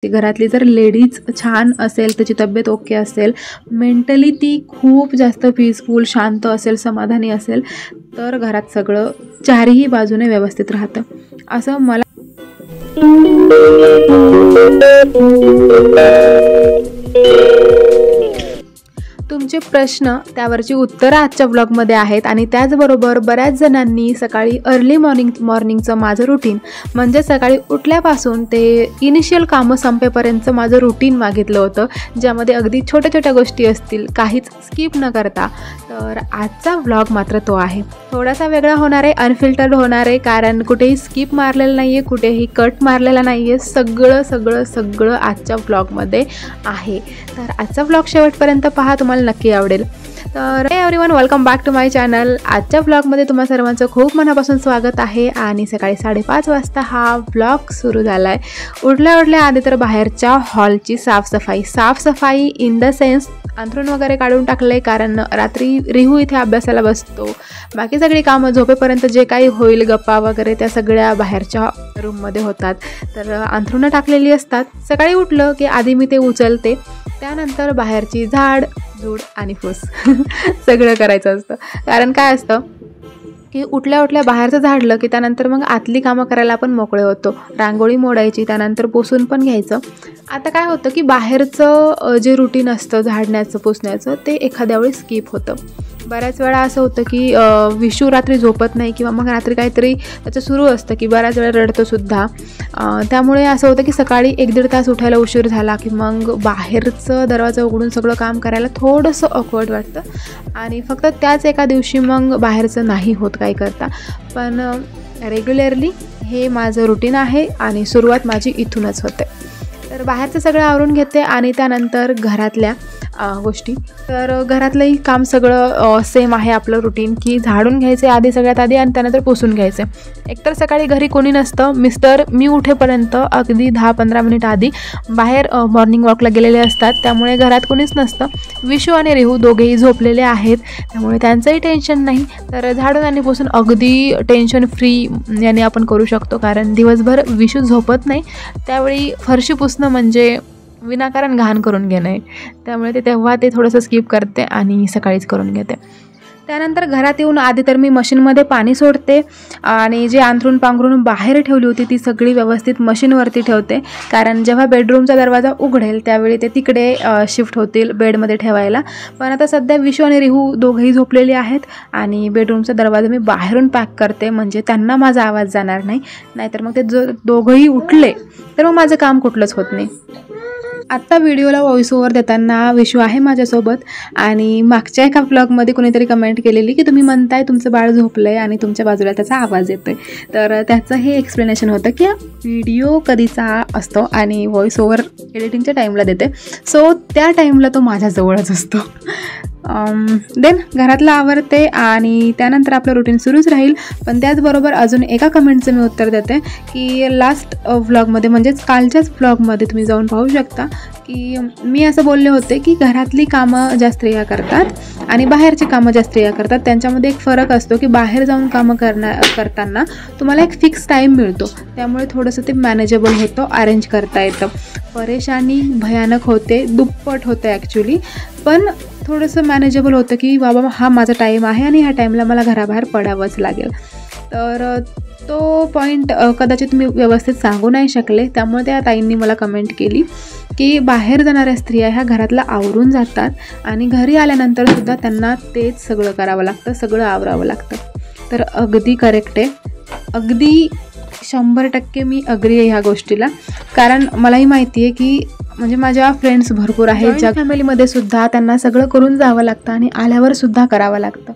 ती घरातली जर लेडीज छान असेल, त्याची तब्येत ओके असेल, मेंटली ती खूप जास्त पीसफुल, शांत असेल, समाधानी असेल, तर घरात सगळं चारही बाजूने व्यवस्थित राहतं असं मला तुमचे प्रश्न त्यावरची उत्तरं आजच्या ब्लॉगमध्ये आहेत. आणि त्याचबरोबर बऱ्याच जणांनी सकाळी अर्ली मॉर्निंगचं माझं रुटीन म्हणजे सकाळी उठल्यापासून ते इनिशियल कामं संपेपर्यंतचं माझं रुटीन मागितलं होतं, ज्यामध्ये अगदी छोट्या छोट्या गोष्टी असतील, काहीच स्किप न करता. तर आजचा ब्लॉग मात्र तो आहे. थोडासा वेगळा होणार आहे, अनफिल्टर्ड होणार आहे, कारण कुठेही स्किप मारलेलं नाही आहे, कुठेही कट मारलेला नाही आहे. सगळं सगळं सगळं आजच्या ब्लॉगमध्ये आहे. तर आजचा ब्लॉग शेवटपर्यंत पहा, तुम्हाला नक्की आवडेल. तर everyone, welcome back to my channel. आजच्या ब्लॉगमध्ये तुम्हा सर्वांचं खूप मनापासून स्वागत आहे. आणि सकाळी 5:30 वाजता हा ब्लॉग सुरू झाला आहे. उठल्या आधी तर बाहेरच्या हॉलची साफसफाई इन द सेन्स अंथरूण वगैरे काढून टाकले, कारण रात्री रिहू इथे अभ्यासाला बसतो. बाकी सगळी कामं झोपेपर्यंत जे काही होईल, गप्पा वगैरे, त्या सगळ्या बाहेरच्या रूममध्ये होतात. तर अंथरुणं टाकलेली असतात. सकाळी उठलं की आधी मी ते उचलते, त्यानंतर बाहेरची झाड झूड आणि फूस सगळं करायचं असतं. कारण काय असतं की उठल्या बाहेरचं झाडलं की त्यानंतर मग आतली कामं करायला आपण मोकळे होतो. रांगोळी मोडायची, त्यानंतर पुसून पण घ्यायचं. आता काय होतं की बाहेरचं जे रुटीन असतं झाडण्याचं पुसण्याचं, ते एखाद्या वेळी स्किप होतं. बऱ्याच वेळा असं होतं की विशू रात्री झोपत नाही, किंवा मग रात्री काहीतरी त्याचं सुरू असतं की बऱ्याच वेळा रडतोसुद्धा. त्यामुळे असं होतं की सकाळी 1-1.5 तास उठायला उशीर झाला की मग बाहेरचं दरवाजा उघडून सगळं काम करायला थोडंसं ऑकवर्ड वाटतं. आणि फक्त त्याच एका दिवशी मग बाहेरचं नाही होत काही करता. पण रेग्युलरली हे माझं रुटीन आहे आणि सुरुवात माझी इथूनच होते. तर बाहेरचं सगळं आवरून घेते आणि त्यानंतर घरातल्या गोष्टी. तर घरातलंही काम सगळं सेम आहे आपलं रुटीन, की झाडून घ्यायचे आधी, सगळ्यात आधी, आणि त्यानंतर पुसून घ्यायचे. एकतर सकाळी घरी कोणी नसतं. मिस्टर मी उठेपर्यंत अगदी 10-15 मिनिट आधी बाहेर मॉर्निंग वॉकला गेलेले असतात, त्यामुळे घरात कोणीच नसतं. विशू आणि रेहू दोघेही झोपलेले आहेत, त्यामुळे त्यांचंही टेन्शन नाही. तर झाडून आणि पुसून अगदी टेन्शन फ्री याने आपण करू शकतो, कारण दिवसभर विशू झोपत नाही. त्यावेळी फरशी पुसणं म्हणजे विनाकारण घाण करून घेणं आहे. त्यामुळे तेव्हा ते थोडंसं स्किप करते आणि सकाळीच करून घेते. त्यानंतर घरात येऊन आधी तर मी मशीनमध्ये पाणी सोडते आणि जे अंथरूण पांघरून बाहेर ठेवली होती ती सगळी व्यवस्थित मशीनवरती ठेवते, कारण जेव्हा बेडरूमचा दरवाजा उघडेल त्यावेळी ते तिकडे शिफ्ट होतील बेडमध्ये ठेवायला. पण आता सध्या विशू आणि रिहू दोघंही झोपलेली आहेत आणि बेडरूमचा दरवाजा मी बाहेरून पॅक करते, म्हणजे त्यांना माझा आवाज जाणार नाही. नाहीतर मग ते दोघंही उठले तर मग माझं काम कुठलंच होत नाही. आत्ता व्हिडिओला व्हॉइस ओव्हर देताना विशू आहे माझ्यासोबत. आणि मागच्या एका ब्लॉगमध्ये कोणीतरी कमेंट केलेली की तुम्ही म्हणताय तुमचं बाळ झोपलं आहे आणि तुमच्या बाजूला त्याचा आवाज येतो आहे. तर त्याचं हे एक्सप्लेनेशन होतं की व्हिडिओ कधीचा असतो आणि व्हॉइस ओव्हर एडिटिंगच्या टाईमला देते, सो त्या टाईमला तो माझ्याजवळच असतो. देन घरातलं आवरते आणि त्यानंतर आपलं रुटीन सुरूच राहील. पण त्याचबरोबर अजून एका कमेंटचं मी उत्तर देते की लास्ट व्लॉगमध्ये म्हणजेच कालच्याच व्लॉगमध्ये तुम्ही जाऊन पाहू शकता की मी असं बोलले होते की घरातली कामं ज्या स्त्रिया करतात आणि बाहेरची कामं ज्या स्त्रिया करतात त्यांच्यामध्ये एक फरक असतो की बाहेर जाऊन कामं करताना तुम्हाला एक फिक्स टाईम मिळतो, त्यामुळे थोडंसं ते मॅनेजेबल होतं, अरेंज करता येतं. परेशानी भयानक होते, दुप्पट होते ॲक्च्युली, पण थोडंसं मॅनेजेबल होतं की बाबा हा माझा टाईम आहे आणि ह्या टाईमला मला घराबाहेर पडावंच लागेल. तर तो पॉईंट कदाचित मी व्यवस्थित सांगू नाही शकले, त्यामुळे त्या ताईंनी मला कमेंट केली की बाहेर जाणाऱ्या स्त्रिया ह्या घरातला आवरून जातात आणि घरी आल्यानंतरसुद्धा त्यांना तेच सगळं करावं लागतं, सगळं आवरावं लागतं. तर अगदी करेक्ट आहे, अगदी 100% मी अग्री आहे ह्या गोष्टीला. कारण मलाही माहिती आहे की म्हणजे माझ्या फ्रेंड्स भरपूर आहेत ज्या फॅमिलीमध्ये सुद्धा त्यांना सगळं करून जावं लागतं आणि आल्यावर सुद्धा करावं लागतं.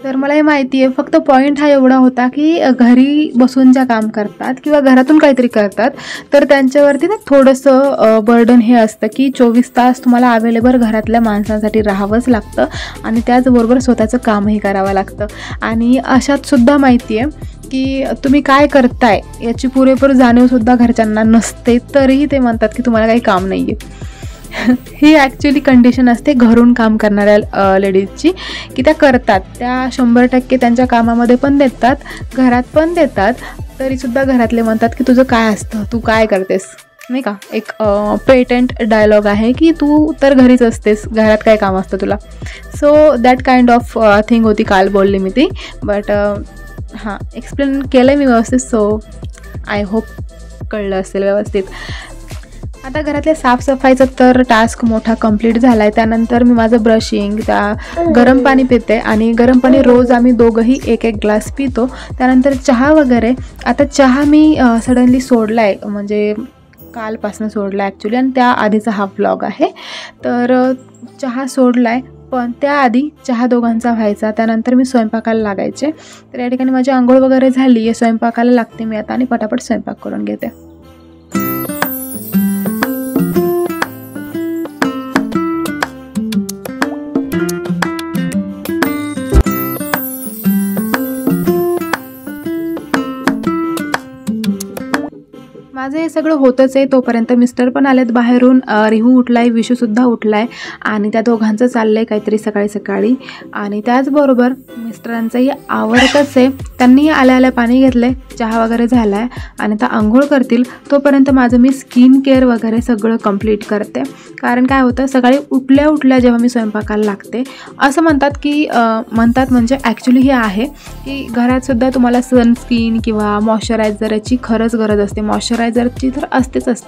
तर मला हे माहिती आहे, फक्त पॉईंट हा एवढा होता की घरी बसून ज्या काम करतात किंवा घरातून काहीतरी करतात तर त्यांच्यावरती ना थोडंसं बर्डन हे असतं की 24 तास तुम्हाला अवेलेबल घरातल्या माणसांसाठी राहावंच लागतं आणि त्याचबरोबर स्वतःचं कामही करावं लागतं. आणि अशात सुद्धा माहिती आहे की तुम्ही काय करताय याची पुरेपूर जाणीवसुद्धा घरच्यांना नसते, तरीही ते म्हणतात की तुम्हाला काही काम नाही आहे. ही ॲक्च्युली कंडिशन असते घरून काम करणाऱ्या लेडीजची, की त्या करतात, त्या 100% त्यांच्या कामामध्ये पण देतात, घरात पण देतात, तरीसुद्धा घरातले म्हणतात की तुझं काय असतं, तू काय करतेस. नाही का, एक पेटंट डायलॉग आहे की तू तर घरीच असतेस, घरात काय काम असतं तुला. So that kind of thing होती, काल बोलली मी ती. बट हां, एक्सप्लेन केलं मी व्यवस्थित. सो आय होप कळलं असेल व्यवस्थित. आता घरातल्या साफसफाईचा तर टास्क मोठा कंप्लीट झाला आहे. त्यानंतर मी माझं ब्रशिंग, गरम पाणी पिते आणि गरम पाणी रोज आम्ही दोघंही एक ग्लास पितो. त्यानंतर चहा वगैरे. आता चहा मी सडनली सोडला आहे, म्हणजे कालपासून सोडला ॲक्च्युली, आणि त्या आधीचा हा व्लॉग आहे. तर चहा सोडला आहे, पण त्याआधी चहा दोघांचा व्हायचा. त्यानंतर मी स्वयंपाकाला लागायचे. तर या ठिकाणी माझी आंघोळ वगैरे झाली आहे, स्वयंपाकाला लागते मी आता आणि पटापट स्वयंपाक करून घेते. माझं हे सगळं होतच आहे तोपर्यंत मिस्टर पण आलेत बाहेरून. रिहू उठला आहे, विशूसुद्धा उठला आहे आणि त्या दोघांचं चाललं आहे काहीतरी सकाळी सकाळी. आणि त्याचबरोबर मिस्टरांचंही आवडतंच आहे. त्यांनीही आल्या आल्या पाणी घेतलं आहे, चहा वगैरे झाला आहे आणि आता आंघोळ करतील. तोपर्यंत माझं मी स्किन केअर वगैरे सगळं कंप्लीट करते. कारण काय होतं, सकाळी उठल्या उठल्या जेव्हा मी स्वयंपाकाला लागते, असं म्हणतात म्हणजे ॲक्च्युली हे आहे की घरातसुद्धा तुम्हाला सनस्क्रीन किंवा मॉइश्चरायझरची खरंच गरज असते. मॉइश्चरायझरची तर असतेच,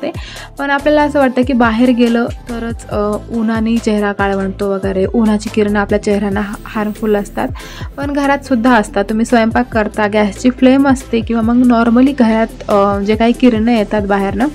पण आपल्याला असं वाटतं की बाहेर गेलं तरच उन्हाने चेहरा काळवंटतो वगैरे, उन्हाची किरणं आपल्या चेहऱ्यांना हार्मफुल असतात. पण घरातसुद्धा असतात. तुम्ही स्वयंपाक करता, गॅसची फ्लेम असते किंवा मग नॉर्मली घरात जे काही किरणं येतात बाहेरनं,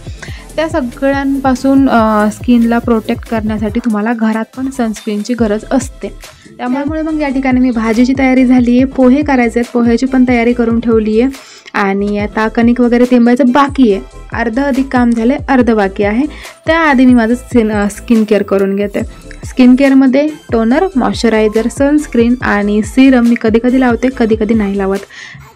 त्या सगळ्यांपासून स्किनला प्रोटेक्ट करण्यासाठी तुम्हाला घरात पण सनस्क्रीनची गरज असते. त्यामुळे मग या ठिकाणी मी भाजीची तयारी झाली आहे, पोहे करायचे आहेत, पोह्याची पण तयारी करून ठेवली आहे. आणि आता कणिक वगैरे तिंबायचं बाकी आहे. अर्ध अधिक काम झालं, अर्ध बाकी आहे. त्याआधी मी माझं स्किन केअर करून घेते. स्किन केअरमध्ये टोनर, मॉइश्चरायझर, सनस्क्रीन आणि सिरम मी कधी लावते, कधी नाही लावत.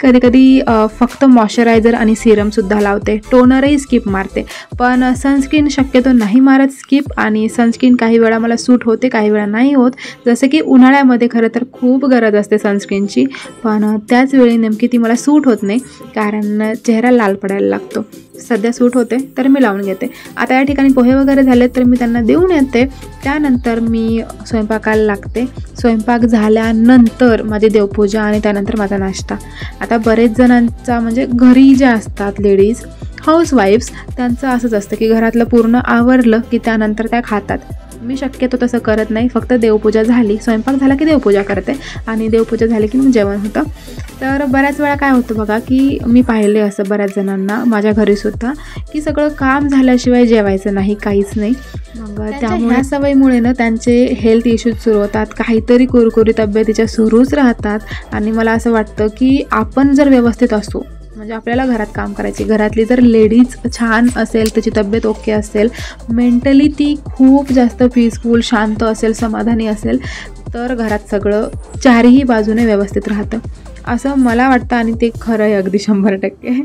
कधी फक्त मॉइश्चरायझर आणि सिरमसुद्धा लावते. टोनरही स्किप मारते, पण सनस्क्रीन शक्यतो नाही मारत स्किप. आणि सनस्क्रीन काही वेळा मला सूट होते, काही वेळा नाही होत. जसं की उन्हाळ्यामध्ये खरं तर खूप गरज असते सनस्क्रीनची, पण त्याच वेळी नेमकी ती मला सूट होत नाही, कारण चेहरा लाल पडायला लागतो. सध्या सूट होते तर मी लावून घेते. आता या ठिकाणी पोहे वगैरे झाले तर मी त्यांना देऊन येते. त्यानंतर मी स्वयंपाकाला लागते. स्वयंपाक झाल्यानंतर माझी देवपूजा आणि त्यानंतर माझा नाश्ता. आता बरेच जणांचा म्हणजे घरी ज्या असतात लेडीज हाऊसवाईफ्स, त्यांचं असंच असतं की घरातलं पूर्ण आवरलं की त्यानंतर त्या खातात. मी शक्यतो तसं करत नाही. फक्त देवपूजा झाली, स्वयंपाक झाला की देवपूजा करते आणि देवपूजा झाली की मग जेवण होतं. तर बऱ्याच वेळा काय होतं बघा की मी पाहिले असं बऱ्याच जणांना माझ्या घरीसुद्धा की सगळं काम झाल्याशिवाय जेवायचं नाही, काहीच नाही. मग त्यामुळे ह्या सवयीमुळे ना त्यांचे हेल्थ इश्यूज सुरू होतात, काहीतरी कुरकुरी तब्येतीच्या सुरूच राहतात. आणि मला असं वाटतं की आपण जर व्यवस्थित असू, म्हणजे आपल्याला घरात काम करायची, घरातली जर लेडीज छान असेल, त्याची तब्येत ओके असेल, मेंटली ती खूप जास्त पीसफुल, शांत असेल, समाधानी असेल, तर घरात सगळं चारही बाजूने व्यवस्थित राहतं असं मला वाटतं. आणि ते खरं आहे अगदी 100%.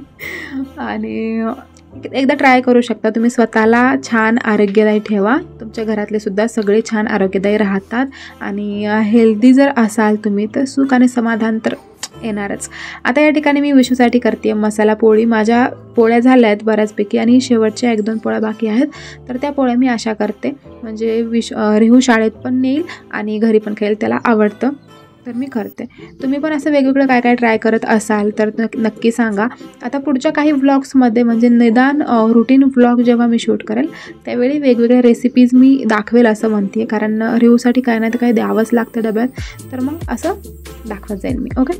आणि एकदा ट्राय करू शकता तुम्ही. स्वतःला छान आरोग्यदायी ठेवा, तुमच्या घरातले सुद्धा सगळे छान आरोग्यदायी राहतात. आणि हेल्दी जर असाल तुम्ही तर सुख आणि समाधान तर येणारच. आता या ठिकाणी मी विशूसाठी करते मसाला पोळी. माझ्या पोळ्या झाल्या आहेत बऱ्याचपैकी आणि शेवटच्या 1-2 पोळ्या बाकी आहेत. तर त्या पोळ्या मी अशा करते, म्हणजे रिहू शाळेत पण नेईल आणि घरी पण खाईल, त्याला आवडतं, तर मी करते. तुम्ही पण असं वेगवेगळं काय ट्राय करत असाल तर नक्की सांगा. आता पुढच्या काही व्लॉग्समध्ये, म्हणजे निदान रुटीन व्लॉग जेव्हा मी शूट करेल त्यावेळी वेगवेगळ्या रेसिपीज मी दाखवेल असं म्हणते, कारण रिहूसाठी काही नाही तर काही द्यावंच लागतं डब्यात, तर मग असं दाखवत जाईल मी. ओके,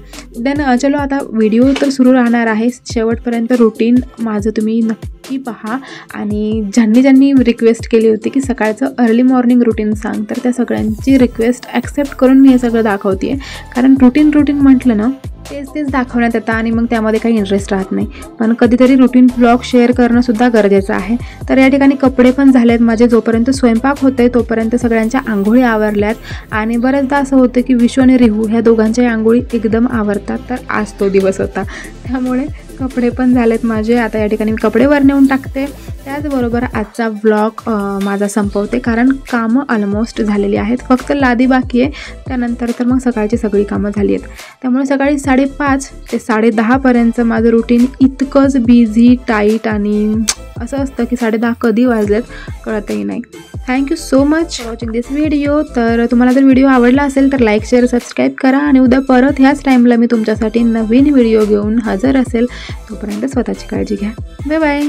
देन चलो आता व्हिडिओ तर सुरू राहणार आहे. शेवटपर्यंत रुटीन माझं तुम्ही नक्की पहा. आणि ज्यांनी रिक्वेस्ट केली होती की सकाळचं अर्ली मॉर्निंग रुटीन सांग, तर त्या सगळ्यांची रिक्वेस्ट ॲक्सेप्ट करून मी हे सगळं दाखवते. कारण रुटीन म्हटलं ना तेच दाखवण्यात येतं आणि मग त्यामध्ये काही इंटरेस्ट राहत नाही. पण कधीतरी रुटीन ब्लॉग शेअर करणं सुद्धा गरजेचं आहे. तर या ठिकाणी कपडे पण झालेत माझे. जोपर्यंत स्वयंपाक होतोय तोपर्यंत सगळ्यांच्या आंघोळी आवरल्यात. आणि बऱ्याचदा असं होतं की विशू आणि रिहू ह्या दोघांच्याही आंघोळी एकदम आवरतात. तर आज तो दिवस होता, त्यामुळे कपडे पण झालेत माझे. आता या ठिकाणी मी कपडे वर नेऊन टाकते. त्याचबरोबर आजचा व्लॉग माझा संपवते, कारण कामं ऑलमोस्ट झालेली आहेत, फक्त लादी बाकी आहे. त्यानंतर तर मग सकाळची सगळी कामं झाली आहेत. त्यामुळे सकाळी 5:30 ते 10:30पर्यंत माझं रुटीन इतकंच बिझी, टाईट आणि असं असतं की 10:30 कधी वाजलेत कळतही नाही. Thank you so much for watching this video. तर तुम्हाला जर व्हिडिओ आवडला असेल तर लाईक, शेअर, सबस्क्राईब करा आणि उद्या परत ह्याच टाईमला मी तुमच्यासाठी नवीन व्हिडिओ घेऊन हजर असेल. तोपर्यंत स्वतःची काळजी घ्या. Bye bye.